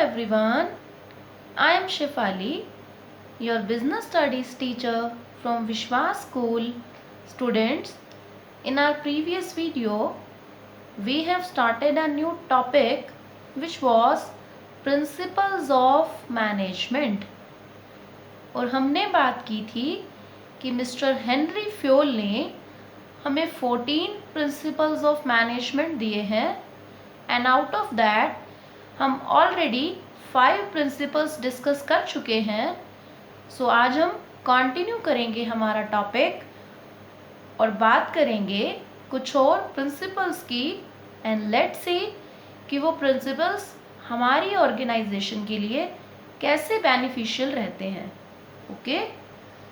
everyone, I am Shefali, your business studies teacher from Vishwas School. Students, in our previous video, we have started a new topic which was Principles of Management. और हमने बात की थी कि mister Henry Fayol ने हमें 14 principles of management दिए हैं एंड आउट ऑफ दैट हम ऑलरेडी 5 प्रिंसिपल्स डिस्कस कर चुके हैं. सो आज हम कंटिन्यू करेंगे हमारा टॉपिक और बात करेंगे कुछ और प्रिंसिपल्स की एंड लेट्स सी कि वो प्रिंसिपल्स हमारी ऑर्गेनाइजेशन के लिए कैसे बेनिफिशियल रहते हैं. Okay,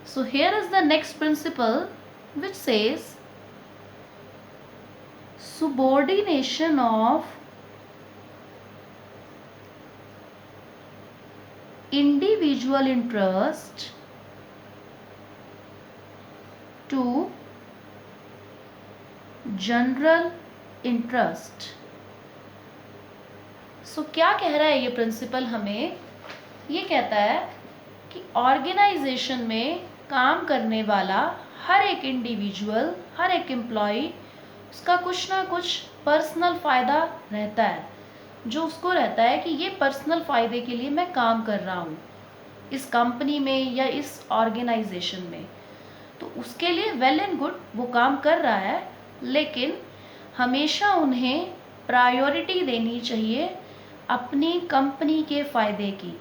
so here is the next principle which says subordination of individual interest to general interest. सो क्या कह रहा है ये प्रिंसिपल हमें? ये कहता है कि ऑर्गेनाइजेशन में काम करने वाला हर एक इंडिविजुअल, हर एक एम्प्लॉय, उसका कुछ ना कुछ पर्सनल फ़ायदा रहता है, जो उसको रहता है कि ये पर्सनल फ़ायदे के लिए मैं काम कर रहा हूँ इस कंपनी में या इस ऑर्गेनाइजेशन में. तो उसके लिए वेल एंड गुड, वो काम कर रहा है, लेकिन हमेशा उन्हें प्रायोरिटी देनी चाहिए अपनी कंपनी के फ़ायदे की,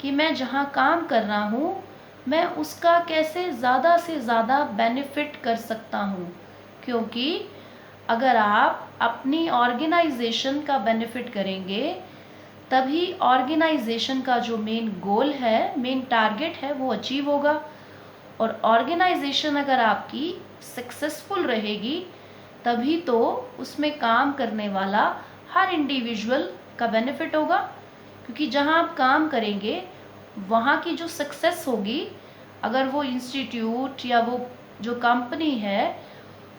कि मैं जहाँ काम कर रहा हूँ मैं उसका कैसे ज़्यादा से ज़्यादा बेनिफिट कर सकता हूँ. क्योंकि अगर आप अपनी ऑर्गेनाइजेशन का बेनिफिट करेंगे तभी ऑर्गेनाइजेशन का जो मेन गोल है, मेन टारगेट है, वो अचीव होगा. और ऑर्गेनाइजेशन अगर आपकी सक्सेसफुल रहेगी तभी तो उसमें काम करने वाला हर इंडिविजुअल का बेनिफिट होगा. क्योंकि जहाँ आप काम करेंगे वहाँ की जो सक्सेस होगी, अगर वो इंस्टीट्यूट या वो जो कंपनी है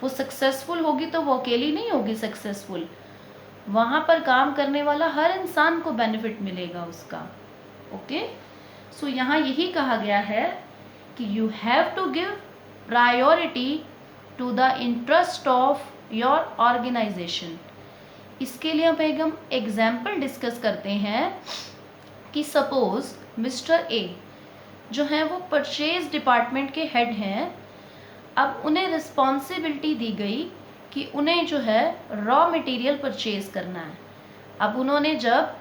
वो सक्सेसफुल होगी तो वो अकेली नहीं होगी सक्सेसफुल, वहाँ पर काम करने वाला हर इंसान को बेनिफिट मिलेगा उसका. ओके, सो यहाँ यही कहा गया है कि you have to give priority to the interest of your organisation. इसके लिए हम एग्जाम्पल डिस्कस करते हैं कि सपोज मिस्टर ए जो हैं वो परचेज डिपार्टमेंट के हेड हैं. अब उन्हें रिस्पॉन्सिबिलिटी दी गई कि उन्हें जो है रॉ मटेरियल परचेज करना है. अब उन्होंने जब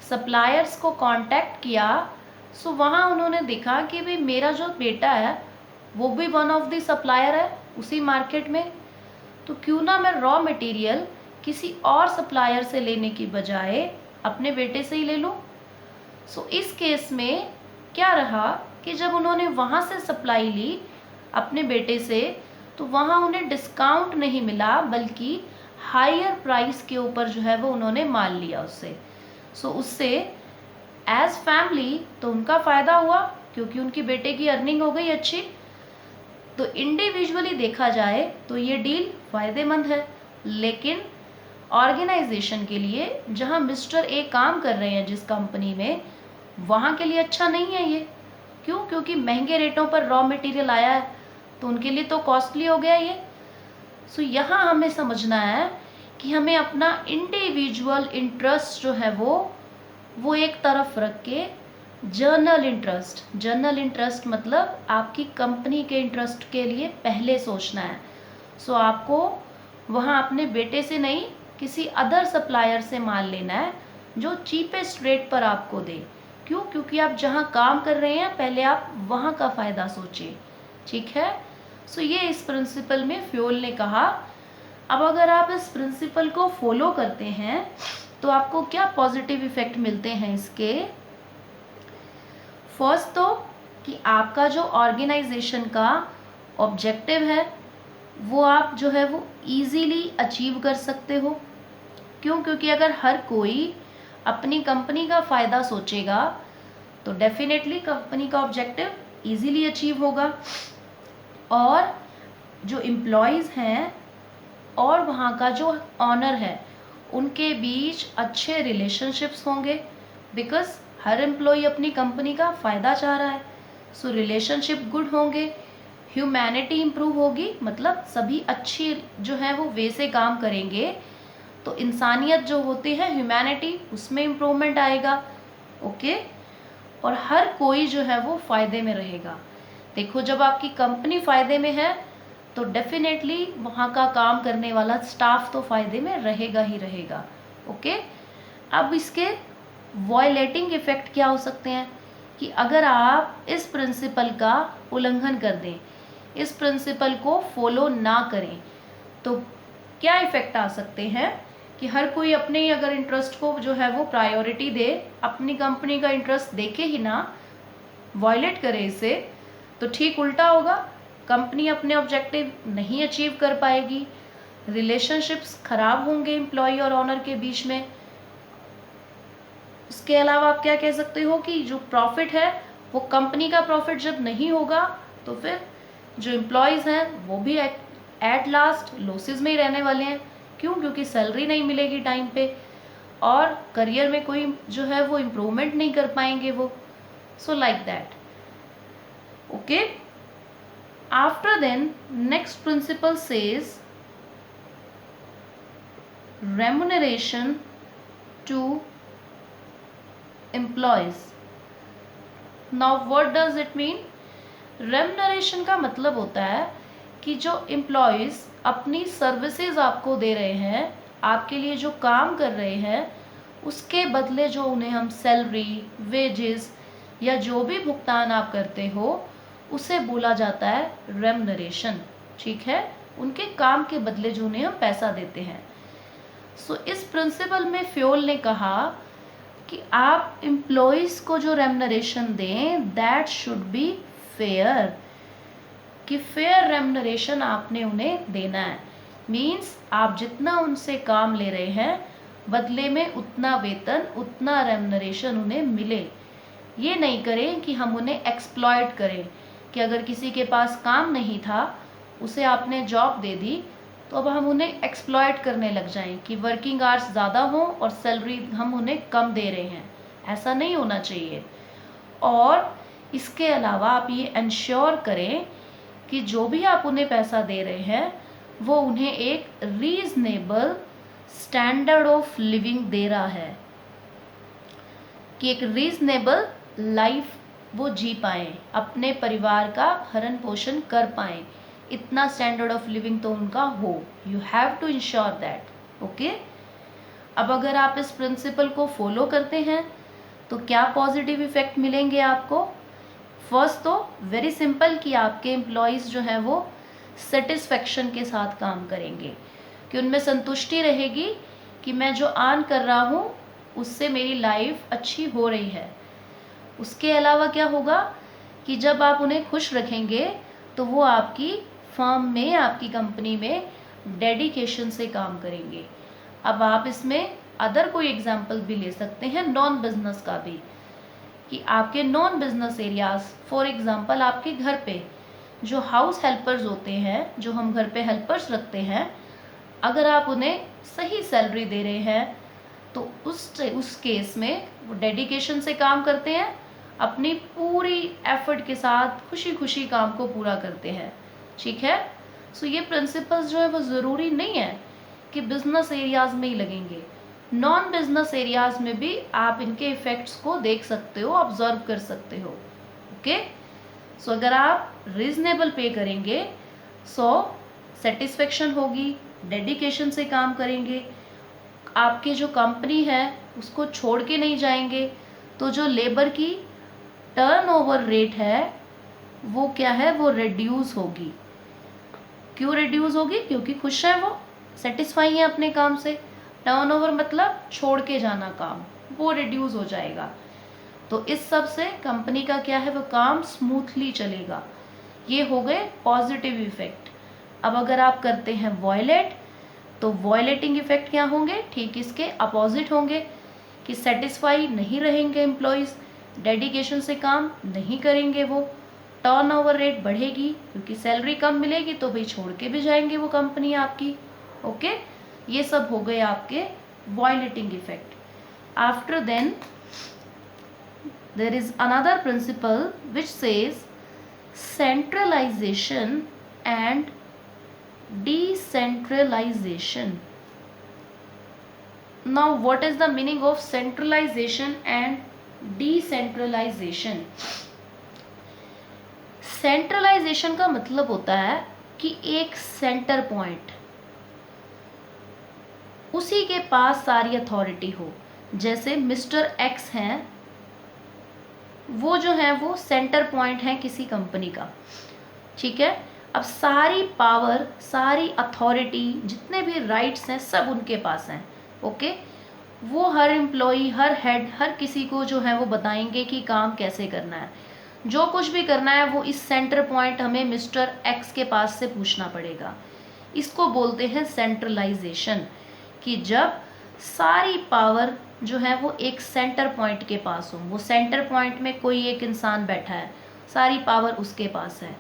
सप्लायर्स को कांटेक्ट किया सो वहाँ उन्होंने देखा कि भाई मेरा जो बेटा है वो भी वन ऑफ द सप्लायर है उसी मार्केट में, तो क्यों ना मैं रॉ मटेरियल किसी और सप्लायर से लेने की बजाय अपने बेटे से ही ले लूँ. सो इस केस में क्या रहा कि जब उन्होंने वहाँ से सप्लाई ली अपने बेटे से तो वहाँ उन्हें डिस्काउंट नहीं मिला, बल्कि हायर प्राइस के ऊपर जो है वो उन्होंने माल लिया उससे. सो उससे एज फैमिली तो उनका फ़ायदा हुआ क्योंकि उनकी बेटे की अर्निंग हो गई अच्छी. तो इंडिविजुअली देखा जाए तो ये डील फ़ायदेमंद है, लेकिन ऑर्गेनाइजेशन के लिए जहाँ मिस्टर ए काम कर रहे हैं जिस कंपनी में, वहाँ के लिए अच्छा नहीं है ये. क्यों? क्योंकि महंगे रेटों पर रॉ मटेरियल आया है तो उनके लिए तो कॉस्टली हो गया ये. सो यहाँ हमें समझना है कि हमें अपना इंडिविजुअल इंटरेस्ट जो है वो एक तरफ रख के जर्नल इंटरेस्ट मतलब आपकी कंपनी के इंटरेस्ट के लिए पहले सोचना है. सो आपको वहाँ अपने बेटे से नहीं किसी अदर सप्लायर से माल लेना है जो चीपेस्ट रेट पर आपको दे. क्यों? क्योंकि आप जहाँ काम कर रहे हैं पहले आप वहाँ का फ़ायदा सोचिए. ठीक है, सो ये इस प्रिंसिपल में फ्योल ने कहा. अब अगर आप इस प्रिंसिपल को फॉलो करते हैं तो आपको क्या पॉजिटिव इफ़ेक्ट मिलते हैं इसके? फर्स्ट तो कि आपका जो ऑर्गेनाइजेशन का ऑब्जेक्टिव है वो आप जो है वो इजीली अचीव कर सकते हो. क्यों? क्योंकि अगर हर कोई अपनी कंपनी का फ़ायदा सोचेगा तो डेफिनेटली कंपनी का ऑब्जेक्टिव इजीली अचीव होगा. और जो एम्प्लॉयज़ हैं और वहाँ का जो ऑनर है उनके बीच अच्छे रिलेशनशिप्स होंगे, बिकॉज हर एम्प्लॉय अपनी कंपनी का फ़ायदा चाह रहा है। सो रिलेशनशिप गुड होंगे, ह्यूमैनिटी इम्प्रूव होगी, मतलब सभी अच्छी जो है वो वे से काम करेंगे, तो इंसानियत जो होती है, ह्यूमैनिटी, उसमें इम्प्रूवमेंट आएगा। ओके, और हर कोई जो है वो फ़ायदे में रहेगा। देखो, जब आपकी कंपनी फ़ायदे में है तो डेफिनेटली वहाँ का काम करने वाला स्टाफ तो फ़ायदे में रहेगा ही रहेगा। ओके, अब इसके वॉयलेटिंग इफ़ेक्ट क्या हो सकते हैं कि अगर आप इस प्रिंसिपल का उल्लंघन कर दें, इस प्रिंसिपल को फॉलो ना करें, तो क्या इफ़ेक्ट आ सकते हैं कि हर कोई अपने ही अगर इंटरेस्ट को जो है वो प्रायोरिटी दे, अपनी कंपनी का इंटरेस्ट देखे ही ना, वॉयलेट करे इसे, तो ठीक उल्टा होगा, कंपनी अपने ऑब्जेक्टिव नहीं अचीव कर पाएगी, रिलेशनशिप्स खराब होंगे एम्प्लॉय और ऑनर के बीच में। इसके अलावा आप क्या कह सकते हो कि जो प्रॉफिट है वो कंपनी का प्रॉफिट जब नहीं होगा तो फिर जो एम्प्लॉयज़ हैं वो भी एट लास्ट लॉसेस में ही रहने वाले हैं। क्यों? क्योंकि सैलरी नहीं मिलेगी टाइम पे और करियर में कोई जो है वो इम्प्रूवमेंट नहीं कर पाएंगे वो। So like that. Okay, after then next principle says remuneration to employees. Now what does it mean? Remuneration का मतलब होता है कि जो एम्प्लॉयज़ अपनी सर्विसेज आपको दे रहे हैं, आपके लिए जो काम कर रहे हैं, उसके बदले जो उन्हें हम सैलरी, वेजेस या जो भी भुगतान आप करते हो, उसे बोला जाता है रेम्युनरेशन। ठीक है, उनके काम के बदले जो उन्हें हम पैसा देते हैं। सो इस प्रिंसिपल में फ्योल ने कहा कि आप एम्प्लॉयज़ को जो रेम्युनरेशन दें दैट शुड बी फेयर, कि फेयर रेम्युनरेशन आपने उन्हें देना है। मीन्स आप जितना उनसे काम ले रहे हैं बदले में उतना वेतन, उतना रेम्युनरेशन उन्हें मिले। ये नहीं करें कि हम उन्हें एक्सप्लॉयट करें कि अगर किसी के पास काम नहीं था, उसे आपने जॉब दे दी, तो अब हम उन्हें एक्सप्लॉयट करने लग जाएं कि वर्किंग आवर्स ज़्यादा हो और सैलरी हम उन्हें कम दे रहे हैं। ऐसा नहीं होना चाहिए। और इसके अलावा आप ये इंश्योर करें कि जो भी आप उन्हें पैसा दे रहे हैं वो उन्हें एक रीजनेबल स्टैंडर्ड ऑफ लिविंग दे रहा है, कि एक रीजनेबल लाइफ वो जी पाएँ, अपने परिवार का भरण पोषण कर पाएँ, इतना स्टैंडर्ड ऑफ लिविंग तो उनका हो। You have to ensure that. Okay, अब अगर आप इस प्रिंसिपल को फॉलो करते हैं तो क्या पॉजिटिव इफेक्ट मिलेंगे आपको? फर्स्ट तो वेरी सिंपल कि आपके एम्प्लॉयज़ जो हैं वो सेटिस्फेक्शन के साथ काम करेंगे, कि उनमें संतुष्टि रहेगी कि मैं जो अर्न कर रहा हूँ उससे मेरी लाइफ अच्छी हो रही है। उसके अलावा क्या होगा कि जब आप उन्हें खुश रखेंगे तो वो आपकी फर्म में, आपकी कंपनी में डेडिकेशन से काम करेंगे। अब आप इसमें अदर कोई एग्जांपल भी ले सकते हैं, नॉन बिजनेस का भी, कि आपके non business areas, for example आपके घर पे जो हाउस हेल्पर्स होते हैं, जो हम घर पे हेल्पर्स रखते हैं, अगर आप उन्हें सही सैलरी दे रहे हैं तो उस केस में वो डेडिकेशन से काम करते हैं, अपनी पूरी एफर्ट के साथ खुशी खुशी काम को पूरा करते हैं। ठीक है, सो ये प्रिंसिपल्स जो है वो ज़रूरी नहीं है कि बिजनेस एरियाज में ही लगेंगे, नॉन बिजनेस एरियाज में भी आप इनके इफ़ेक्ट्स को देख सकते हो, ऑब्जर्व कर सकते हो। ओके, सो अगर आप रीजनेबल पे करेंगे, सो सेटिस्फेक्शन होगी, डेडिकेशन से काम करेंगे, आपकी जो कंपनी है उसको छोड़ के नहीं जाएंगे, तो जो लेबर की टर्नओवर रेट है वो क्या है, वो रिड्यूस होगी। क्यों रिड्यूस होगी? क्योंकि खुश है वो, सेटिस्फाई है अपने काम से। टर्नओवर मतलब छोड़ के जाना काम, वो रिड्यूस हो जाएगा। तो इस सब से कंपनी का क्या है, वो काम स्मूथली चलेगा। ये हो गए पॉजिटिव इफेक्ट। अब अगर आप करते हैं वॉयलेट, तो वॉयलेटिंग इफेक्ट क्या होंगे? ठीक इसके अपोजिट होंगे, कि सेटिस्फाई नहीं रहेंगे एम्प्लॉयज़, डेडिकेशन से काम नहीं करेंगे वो, टर्नओवर रेट बढ़ेगी क्योंकि सैलरी कम मिलेगी, तो भाई छोड़ के भी जाएंगे वो कंपनी आपकी। ओके, ये सब हो गए आपके violating effect. After then there is another principle which says centralization and decentralization. Now what is the meaning of centralization and decentralization? Centralisation का मतलब होता है कि एक सेंटर पॉइंट, उसी के पास सारी अथॉरिटी हो। जैसे मिस्टर एक्स हैं, वो जो है वो सेंटर पॉइंट है किसी कंपनी का, ठीक है। अब सारी पावर, सारी अथॉरिटी, जितने भी राइट्स हैं सब उनके पास हैं, ओके। वो हर एम्प्लॉई, हर हेड, हर किसी को जो है वो बताएंगे कि काम कैसे करना है। जो कुछ भी करना है वो इस सेंटर पॉइंट हमें मिस्टर एक्स के पास से पूछना पड़ेगा। इसको बोलते हैं सेंट्रलाइजेशन, कि जब सारी पावर जो है वो एक सेंटर पॉइंट के पास हो। वो सेंटर पॉइंट में कोई एक इंसान बैठा है, सारी पावर उसके पास है,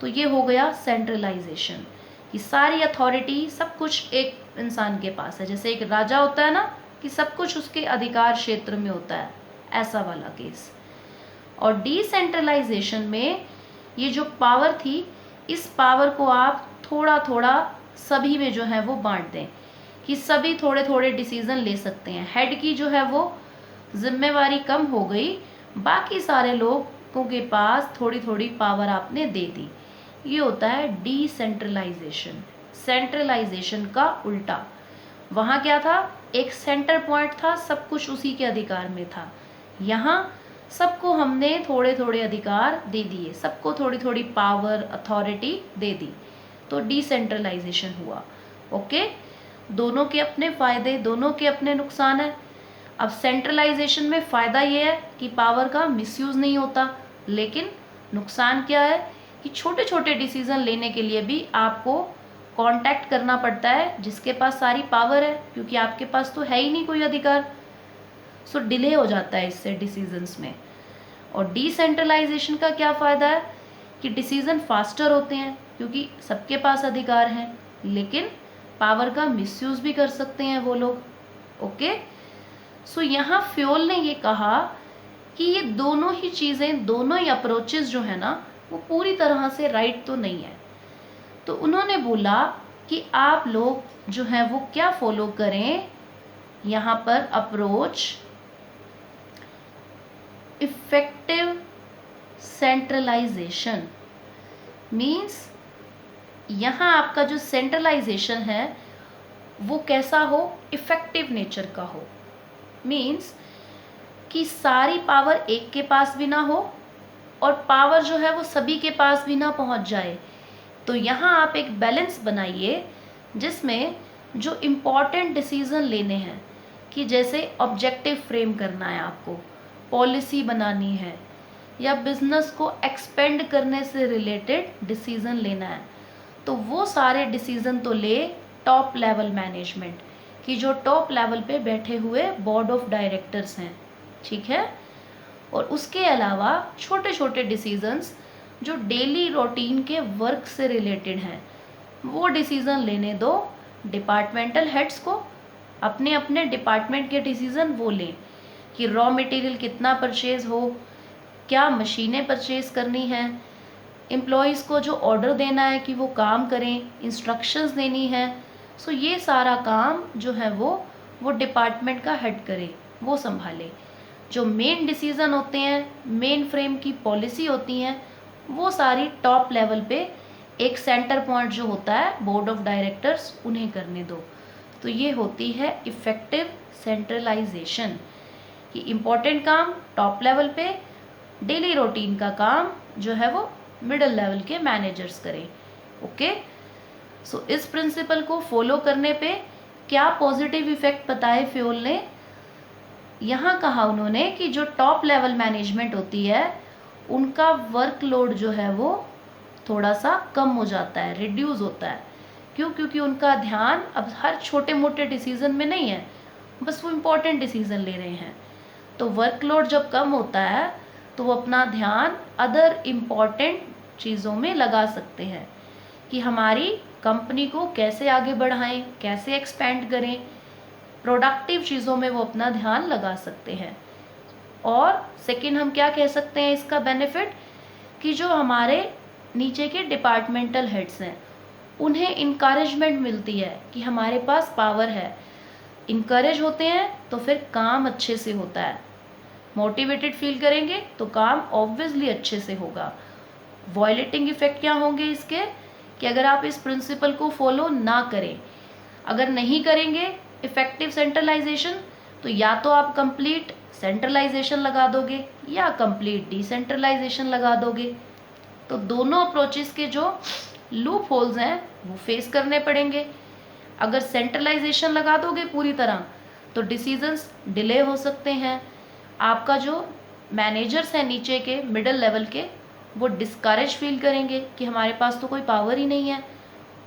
तो ये हो गया सेंट्रलाइजेशन, कि सारी अथॉरिटी, सब कुछ एक इंसान के पास है। जैसे एक राजा होता है ना, कि सब कुछ उसके अधिकार क्षेत्र में होता है, ऐसा वाला केस। और डिसेंट्रलाइजेशन में ये जो पावर थी, इस पावर को आप थोड़ा थोड़ा सभी में जो है वो बांट दें, कि सभी थोड़े थोड़े डिसीजन ले सकते हैं। हेड की जो है वो जिम्मेवारी कम हो गई, बाकी सारे लोगों के पास थोड़ी थोड़ी पावर आपने दे दी। ये होता है डिसेंट्रलाइजेशन। सेंट्रलाइजेशन का उल्टा, वहाँ क्या था, एक सेंटर पॉइंट था, सब कुछ उसी के अधिकार में था। यहाँ सबको हमने थोड़े थोड़े अधिकार दे दिए, सबको थोड़ी थोड़ी पावर, अथॉरिटी दे दी, तो डिसेंट्रलाइजेशन हुआ, ओके। दोनों के अपने फ़ायदे, दोनों के अपने नुकसान हैं। अब सेंट्रलाइजेशन में फ़ायदा ये है कि पावर का मिसयूज़ नहीं होता, लेकिन नुकसान क्या है कि छोटे छोटे डिसीज़न लेने के लिए भी आपको कांटेक्ट करना पड़ता है जिसके पास सारी पावर है, क्योंकि आपके पास तो है ही नहीं कोई अधिकार। सो डिले हो जाता है इससे डिसीजंस में। और डिसेंट्रलाइजेशन का क्या फ़ायदा है कि डिसीज़न फास्टर होते हैं, क्योंकि सबके पास अधिकार हैं, लेकिन पावर का मिसयूज़ भी कर सकते हैं वो लोग, ओके। सो यहाँ फ्योल ने ये कहा कि ये दोनों ही चीज़ें, दोनों ही अप्रोचेस जो है ना, वो पूरी तरह से राइट तो नहीं है। तो उन्होंने बोला कि आप लोग जो है वो क्या फॉलो करें, यहाँ पर अप्रोच इफेक्टिव सेंट्रलाइजेशन। मीन्स यहाँ आपका जो सेंट्रलाइजेशन है वो कैसा हो, इफेक्टिव नेचर का हो। मीन्स कि सारी पावर एक के पास भी ना हो और पावर जो है वो सभी के पास भी ना पहुँच जाए। तो यहाँ आप एक बैलेंस बनाइए जिसमें जो इम्पॉर्टेंट डिसीज़न लेने हैं, कि जैसे ऑब्जेक्टिव फ्रेम करना है आपको, पॉलिसी बनानी है, या बिजनेस को एक्सपेंड करने से रिलेटेड डिसीज़न लेना है, तो वो सारे डिसीज़न तो ले टॉप लेवल मैनेजमेंट, कि जो टॉप लेवल पे बैठे हुए बोर्ड ऑफ डायरेक्टर्स हैं, ठीक है। और उसके अलावा छोटे छोटे डिसीजंस जो डेली रूटीन के वर्क से रिलेटेड हैं, वो डिसीज़न लेने दो डिपार्टमेंटल हेड्स को। अपने अपने डिपार्टमेंट के डिसीज़न वो लें, कि रॉ मटेरियल कितना परचेज़ हो, क्या मशीनें परचेज़ करनी हैं, एम्प्लॉयज़ को जो ऑर्डर देना है कि वो काम करें, इंस्ट्रक्शंस देनी है। सो ये सारा काम जो है वो डिपार्टमेंट का हेड करे, वो संभाले। जो मेन डिसीज़न होते हैं, मेन फ्रेम की पॉलिसी होती हैं, वो सारी टॉप लेवल पे एक सेंटर पॉइंट जो होता है बोर्ड ऑफ डायरेक्टर्स, उन्हें करने दो। तो ये होती है इफ़ेक्टिव सेंट्रलाइजेशन, कि इम्पोर्टेंट काम टॉप लेवल पे, डेली रूटीन का काम जो है वो मिडिल लेवल के मैनेजर्स करें, ओके। सो इस प्रिंसिपल को फॉलो करने पे क्या पॉजिटिव इफ़ेक्ट बताए फ्योल ने। यहाँ कहा उन्होंने कि जो टॉप लेवल मैनेजमेंट होती है उनका वर्कलोड जो है वो थोड़ा सा कम हो जाता है, रिड्यूस होता है। क्यों? क्योंकि उनका ध्यान अब हर छोटे मोटे डिसीज़न में नहीं है, बस वो इम्पोर्टेंट डिसीज़न ले रहे हैं। तो वर्कलोड जब कम होता है तो वो अपना ध्यान अदर इम्पॉर्टेंट चीज़ों में लगा सकते हैं, कि हमारी कंपनी को कैसे आगे बढ़ाएं, कैसे एक्सपेंड करें, प्रोडक्टिव चीज़ों में वो अपना ध्यान लगा सकते हैं। और सेकंड हम क्या कह सकते हैं इसका बेनिफिट, कि जो हमारे नीचे के डिपार्टमेंटल हेड्स हैं उन्हें इनकरेजमेंट मिलती है कि हमारे पास पावर है। इनकरेज होते हैं तो फिर काम अच्छे से होता है, मोटिवेटेड फील करेंगे तो काम ऑब्वियसली अच्छे से होगा। वॉयलेटिंग इफेक्ट क्या होंगे इसके, कि अगर आप इस प्रिंसिपल को फॉलो ना करें, अगर नहीं करेंगे इफेक्टिव सेंट्रलाइजेशन, तो या तो आप कंप्लीट सेंट्रलाइजेशन लगा दोगे या कंप्लीट डिसेंट्रलाइजेशन लगा दोगे। तो दोनों अप्रोचेस के जो लूप होल्स हैं वो फेस करने पड़ेंगे। अगर सेंट्रलाइजेशन लगा दोगे पूरी तरह तो डिसीजंस डिले हो सकते हैं, आपका जो मैनेजर्स हैं नीचे के मिडिल लेवल के वो डिस्करेज फील करेंगे कि हमारे पास तो कोई पावर ही नहीं है।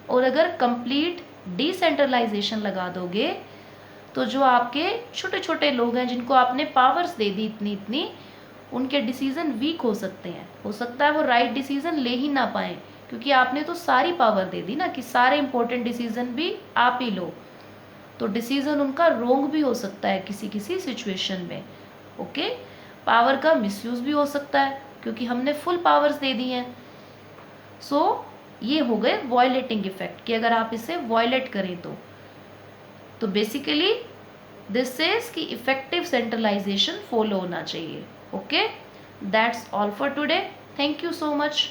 और अगर कंप्लीट डिसेंट्रलाइजेशन लगा दोगे तो जो आपके छोटे छोटे लोग हैं जिनको आपने पावर्स दे दी इतनी इतनी, उनके डिसीज़न वीक हो सकते हैं, हो सकता है वो राइट डिसीज़न ले ही ना पाएँ, क्योंकि आपने तो सारी पावर दे दी ना कि सारे इंपॉर्टेंट डिसीज़न भी आप ही लो। तो डिसीज़न उनका रॉन्ग भी हो सकता है किसी किसी सिचुएशन में। ओके, पावर का मिसयूज़ भी हो सकता है क्योंकि हमने फुल पावर्स दे दी हैं। सो ये हो गए वॉयलेटिंग इफेक्ट कि अगर आप इसे वॉयलेट करें तो बेसिकली दिस इज कि इफेक्टिव सेंट्रलाइजेशन फॉलो होना चाहिए। Okay, that's all for today. Thank you so much.